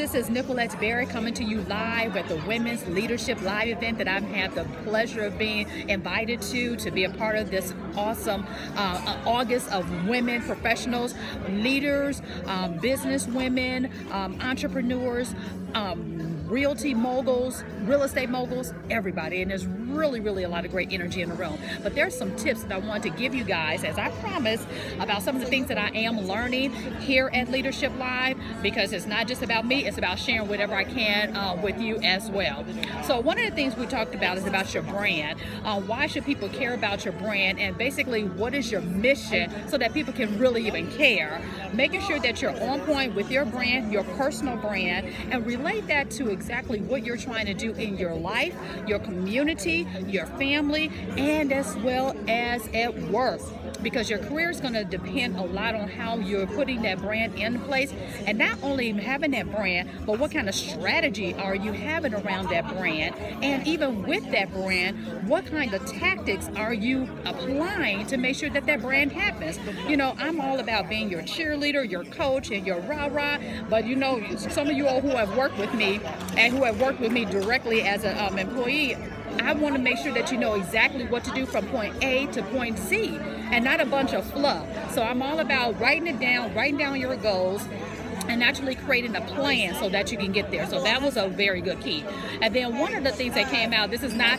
this is Nicolette Berry coming to you live at the Women's Leadership Live event that I've had the pleasure of being invited to be a part of this awesome August of women professionals, leaders, business women, entrepreneurs, realty moguls, real estate moguls, everybody. And there's really a lot of great energy in the room. But there's some tips that I want to give you guys, as I promised, about some of the things that I am learning here at Leadership Live, because it's not just about me, it's about sharing whatever I can with you as well. So one of the things we talked about is about your brand. Why should people care about your brand, and basically what is your mission so that people can really even care. Making sure that you're on point with your brand, your personal brand, and relate that to exactly what you're trying to do in your life, your community, your family, and as well as at work. Because your career is going to depend a lot on how you're putting that brand in place, and not only having that brand, but what kind of strategy are you having around that brand, and even with that brand, what kind of tactics are you applying to make sure that that brand happens. You know, I'm all about being your cheerleader, your coach, and your rah-rah, but you know, some of you all who have worked with me and who have worked with me directly as an employee, I want to make sure that you know exactly what to do from point A to point Z, and not a bunch of fluff. So I'm all about writing it down, writing down your goals, and actually creating a plan so that you can get there. So that was a very good key. And then one of the things that came out, this is not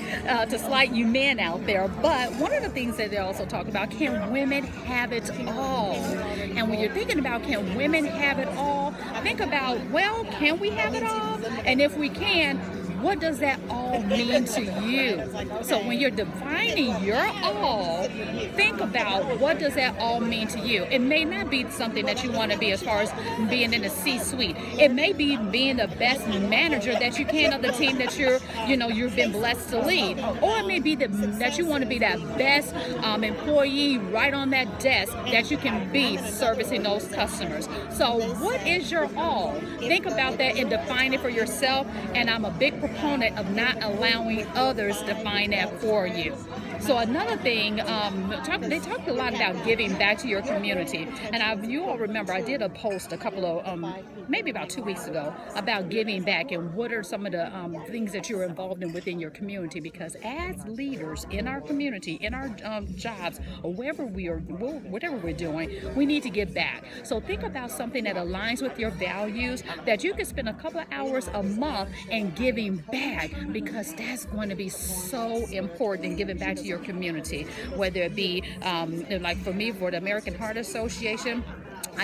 to slight you men out there, but one of the things that they also talk about, can women have it all? And when you're thinking about can women have it all, think about, well, can we have it all? And if we can, what does that all mean to you? So when you're defining your all, think about what does that all mean to you. It may not be something that you want to be as far as being in the C-suite. It may be being the best manager that you can of the team that you've been blessed to lead. Or it may be that you want to be that best employee right on that desk that you can be servicing those customers. So what is your all? Think about that and define it for yourself. And I'm a big proponent of not allowing others to define that for you. So another thing, they talked a lot about giving back to your community. And you all remember I did a post a couple of, maybe about 2 weeks ago, about giving back and what are some of the things that you're involved in within your community. Because as leaders in our community, in our jobs, or whatever we're doing, we need to give back. So think about something that aligns with your values, that you can spend a couple of hours a month and giving back, because that's going to be so important in giving back to your community. Whether it be like for me, for the American Heart Association,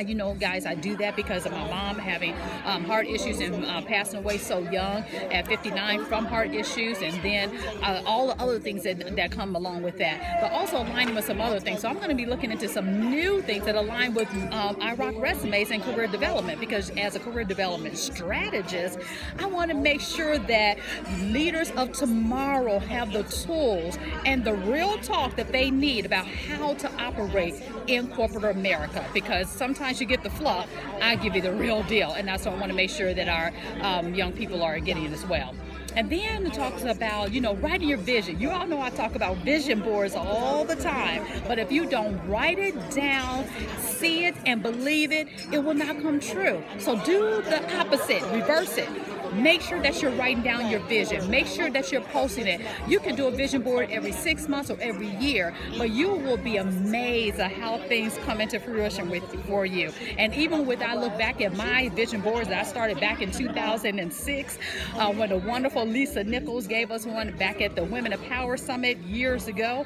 you know, guys, I do that because of my mom having heart issues and passing away so young at 59 from heart issues, and then all the other things that come along with that, but also aligning with some other things. So I'm going to be looking into some new things that align with IROC resumes and career development, because as a career development strategist, I want to make sure that leaders of tomorrow have the tools and the real talk that they need about how to operate in corporate America, because sometimes you get the fluff, I give you the real deal, and that's what I want to make sure that our young people are getting as well. And then it talks about, you know, writing your vision. You all know I talk about vision boards all the time, but if you don't write it down, see it, and believe it, it will not come true. So do the opposite, reverse it. Make sure that you're writing down your vision. Make sure that you're posting it. You can do a vision board every 6 months or every year, but you will be amazed at how things come into fruition for you. And even with, I look back at my vision boards that I started back in 2006, when the wonderful Lisa Nichols gave us one back at the Women of Power Summit years ago.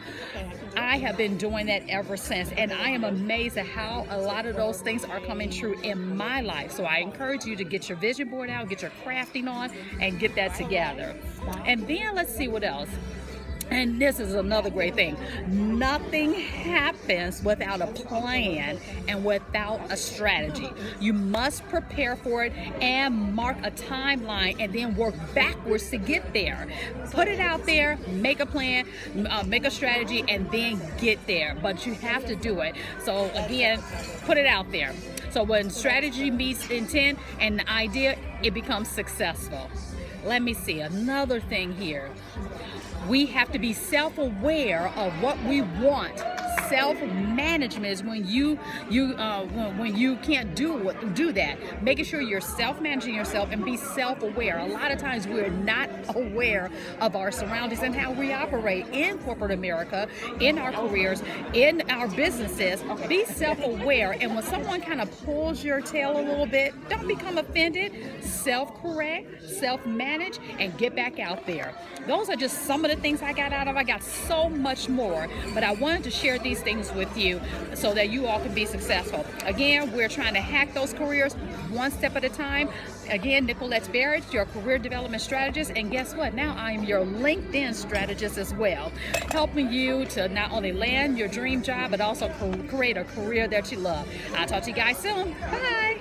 I have been doing that ever since, and I am amazed at how a lot of those things are coming true in my life. So I encourage you to get your vision board out, get your crafting on, and get that together. And then let's see what else. And this is another great thing. Nothing happens without a plan and without a strategy. You must prepare for it and mark a timeline, and then work backwards to get there. Put it out there, make a plan, make a strategy, and then get there. But you have to do it. So again, put it out there. So when strategy meets intent and the idea, it becomes successful. Let me see, another thing here. We have to be self-aware of what we want, Self-management is when you can't do that. Making sure you're self-managing yourself and be self-aware. A lot of times we're not aware of our surroundings and how we operate in corporate America, in our careers, in our businesses. Be self-aware, and when someone kind of pulls your tail a little bit, don't become offended. Self-correct, self-manage, and get back out there. Those are just some of the things I got out of. I got so much more, but I wanted to share these things with you so that you all can be successful. Again, we're trying to hack those careers one step at a time. Again, Nicolette Barrett, your career development strategist, and guess what? Now I'm your LinkedIn strategist as well, helping you to not only land your dream job, but also create a career that you love. I'll talk to you guys soon. Bye.